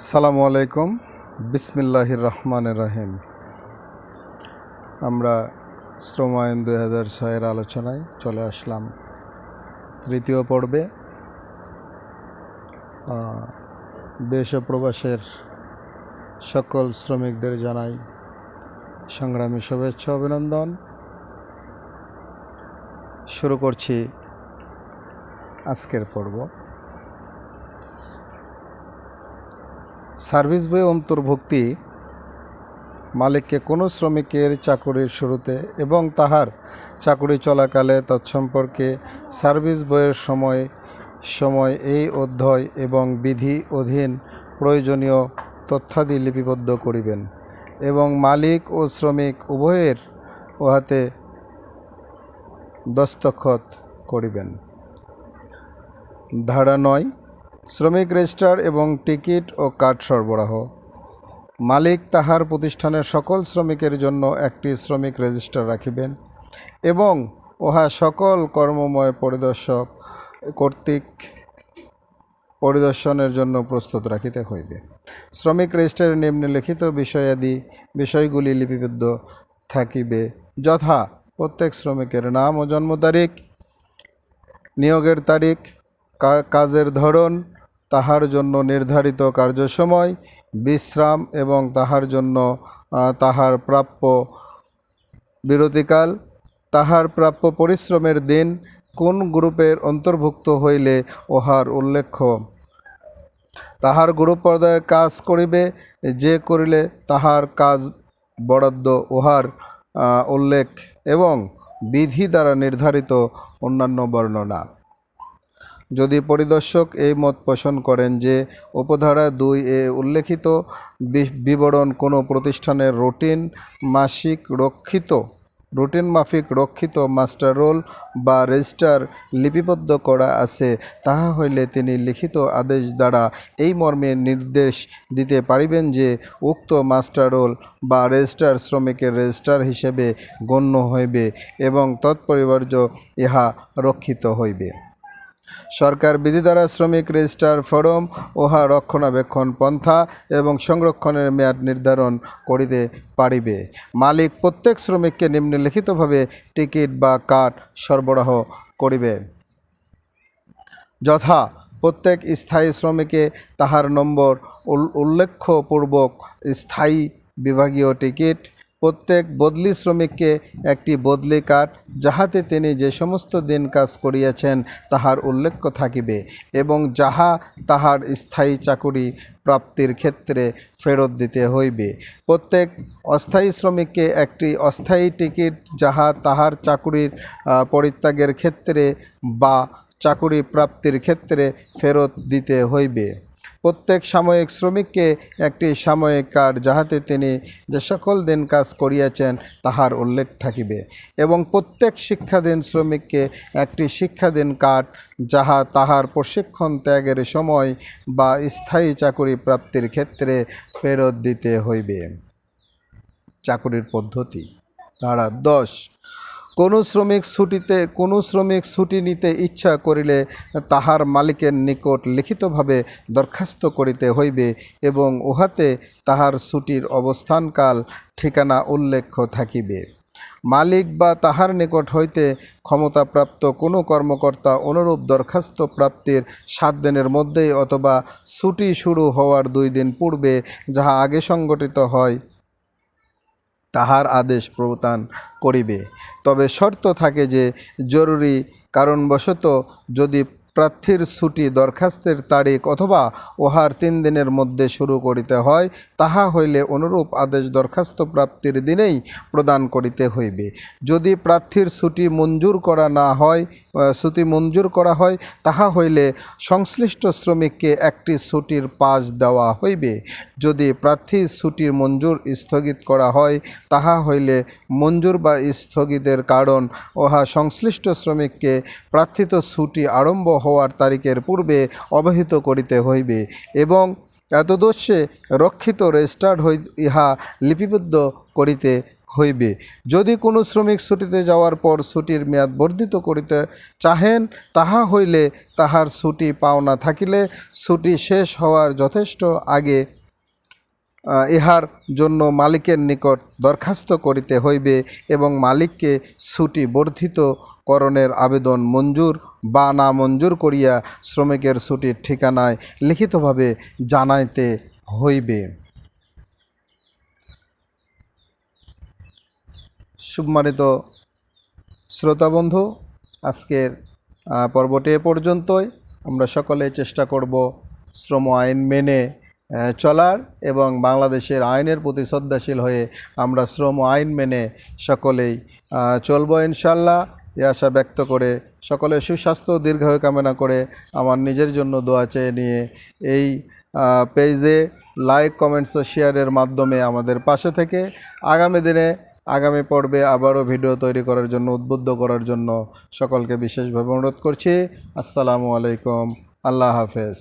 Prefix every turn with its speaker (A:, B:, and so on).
A: আসসালামু আলাইকুম। বিসমিল্লাহির রহমানির রহিম। আমরা শ্রম আইন 2006-এর আলোচনায় চলে আসলাম তৃতীয় পর্বে। দেশ ও প্রবাসের সকল শ্রমিকদের জানাই সংগ্রামী শুভেচ্ছা অভিনন্দন। শুরু করছি আজকের পর্ব। সার্ভিস বই অন্তর্ভুক্তি মালিককে কোনো শ্রমিকের চাকুরির শুরুতে এবং তাহার চাকুরি চলাকালে তৎসম্পর্কে সার্ভিস বইয়ের সময় এই অধ্যায় এবং বিধি অধীন প্রয়োজনীয় তথ্যাদি লিপিবদ্ধ করিবেন এবং মালিক ও শ্রমিক উভয়ের উহাতে দস্তখত করিবেন। ধারা 9, শ্রমিক রেজিস্টার এবং টিকিট ও কার্ড সরবরাহ। মালিক তাহার প্রতিষ্ঠানের সকল শ্রমিকের জন্য একটি শ্রমিক রেজিস্টার রাখিবেন এবং উহা সকল কর্মময় পরিদর্শক কর্তৃক পরিদর্শনের জন্য প্রস্তুত রাখিতে হইবে। শ্রমিক রেজিস্টারে নিম্নলিখিত বিষয়গুলি লিপিবদ্ধ থাকিবে, যথা প্রত্যেক শ্রমিকের নাম ও জন্ম তারিখ, নিয়োগের তারিখ, কাজের ধরন, তাহার জন্য নির্ধারিত কার্যসময়, বিশ্রাম এবং তাহার জন্য তাহার প্রাপ্য বিরতিকাল, তাহার প্রাপ্য পরিশ্রমের দিন, কোন গ্রুপের অন্তর্ভুক্ত হইলে উহার উল্লেখ্য, তাহার গ্রুপ পর্যায়ে কাজ করিবে, যে করিলে তাহার কাজ বরাদ্দ উহার উল্লেখ এবং বিধি দ্বারা নির্ধারিত অন্যান্য বর্ণনা। যদি পরিদর্শক এই মত পোষণ করেন যে উপধারা 2 উল্লেখিত বিবরণ কোনো প্রতিষ্ঠানের রুটিন মাফিক রক্ষিত মাস্টার রোল বা রেজিস্টার লিপিবদ্ধ করা আছে, তাহা হইলে তিনি লিখিত আদেশ দ্বারা এই মর্মে নির্দেশ দিতে পারিবেন যে উক্ত মাস্টার রোল বা রেজিস্টার শ্রমিকের রেজিস্টার হিসেবে গণ্য হইবে এবং তৎপরিবর্য ইহা রক্ষিত হইবে। সরকার বিধি দ্বারা শ্রমিক রেজিস্টার ফরম, উহা রক্ষণাবেক্ষণ পন্থা এবং সংরক্ষণের মেয়াদ নির্ধারণ করিতে পারিবে। মালিক প্রত্যেক শ্রমিককে নিম্নলিখিতভাবে টিকিট বা কার্ড সরবরাহ করিবে, যথা প্রত্যেক স্থায়ী শ্রমিকে তাহার নম্বর উল্লেখপূর্বক স্থায়ী বিভাগীয় টিকিট, প্রত্যেক বদলি শ্রমিককে একটি বদলি কার্ড, যাহাতে তিনি যে সমস্ত দিন কাজ করিয়াছেন তাহার উল্লেখ থাকিবে এবং যাহা তাহার স্থায়ী চাকুরি প্রাপ্তির ক্ষেত্রে ফেরত দিতে হইবে। প্রত্যেক অস্থায়ী শ্রমিককে একটি অস্থায়ী টিকিট, যাহা তাহার চাকুরির পরিত্যাগের ক্ষেত্রে বা চাকুরি প্রাপ্তির ক্ষেত্রে ফেরত দিতে হইবে। প্রত্যেক সাময়িক শ্রমিককে একটি সাময়িক কার্ড, যাহাতে তিনি যে সকল দিন কাজ করিয়াছেন তাহার উল্লেখ থাকিবে এবং প্রত্যেক শিক্ষাধীন শ্রমিককে একটি শিক্ষাধীন কার্ড, যাহা তাহার প্রশিক্ষণ ত্যাগের সময় বা স্থায়ী চাকুরি প্রাপ্তির ক্ষেত্রে ফেরত দিতে হইবে। চাকুরির পদ্ধতি। ধারা 10, কোনো শ্রমিক ছুটি নিতে ইচ্ছা করিলে তাহার মালিকের নিকট লিখিতভাবে দরখাস্ত করিতে হইবে এবং উহাতে তাহার ছুটির অবস্থানকাল ঠিকানা উল্লেখ থাকিবে। মালিক বা তাহার নিকট হইতে ক্ষমতাপ্রাপ্ত কোনো কর্মকর্তা অনুরূপ দরখাস্ত প্রাপ্তির 7 দিনের মধ্যেই অথবা ছুটি শুরু হওয়ার 2 দিন পূর্বে, যাহা আগে সংগঠিত হয়, তাহার আদেশ প্রদান করিবে। তবে শর্ত থাকে যে জরুরি কারণবশত যদি প্রার্থীর ছুটি দরখাস্তের তারিখ অথবা উহার 3 দিনের মধ্যে শুরু করিতে হয়, তাহা হইলে অনুরূপ আদেশ দরখাস্ত প্রাপ্তির দিনেই প্রদান করিতে হইবে। যদি প্রার্থীর ছুটি মঞ্জুর করা হয়, তাহা হইলে সংশ্লিষ্ট শ্রমিককে একটি ছুটির পাস দেওয়া হইবে। যদি প্রার্থীর ছুটির মঞ্জুর স্থগিত করা হয়, তাহা হইলে মঞ্জুর বা স্থগিতের কারণ উহা সংশ্লিষ্ট শ্রমিককে প্রার্থিত ছুটি আরম্ভ হওয়ার তারিখের পূর্বে অবহিত করিতে হইবে এবং এতদুদ্দেশ্যে রক্ষিত রেজিস্টার্ড ইহা লিপিবদ্ধ করিতে হইবে। যদি কোনো শ্রমিক ছুটিতে যাওয়ার পর ছুটির মেয়াদ বর্ধিত করিতে চাহেন, তাহা হইলে তাহার ছুটি পাওনা থাকিলে ছুটি শেষ হওয়ার যথেষ্ট আগে ইহার জন্য মালিকের নিকট দরখাস্ত করিতে হইবে এবং মালিককে ছুটি বর্ধিত করণের আবেদন মঞ্জুর বা না মঞ্জুর করিয়া শ্রমিকের ছুটির ঠিকানায় লিখিতভাবে জানাইতে হইবে। সম্মানিত শ্রোতা বন্ধু, আজকের পর্বটি এ পর্যন্তই। আমরা সকলে চেষ্টা করব শ্রম আইন মেনে চলার এবং বাংলাদেশের আইনের প্রতি শ্রদ্ধাশীল হয়ে আমরা শ্রম আইন মেনে সকলেই চলব ইনশাল্লাহ। এ আশা ব্যক্ত করে সকলের সুস্বাস্থ্য দীর্ঘায়ু কামনা করে আমার নিজের জন্য দোয়া চেয়ে নিয়ে এই পেজে লাইক, কমেন্টস ও শেয়ারের মাধ্যমে আমাদের পাশে থেকে আগামী দিনে আগামী পর্বে আবারও ভিডিও তৈরি করার জন্য উদ্বুদ্ধ করার জন্য সকলকে বিশেষভাবে অনুরোধ করছি। আসসালামু আলাইকুম, আল্লাহ হাফেজ।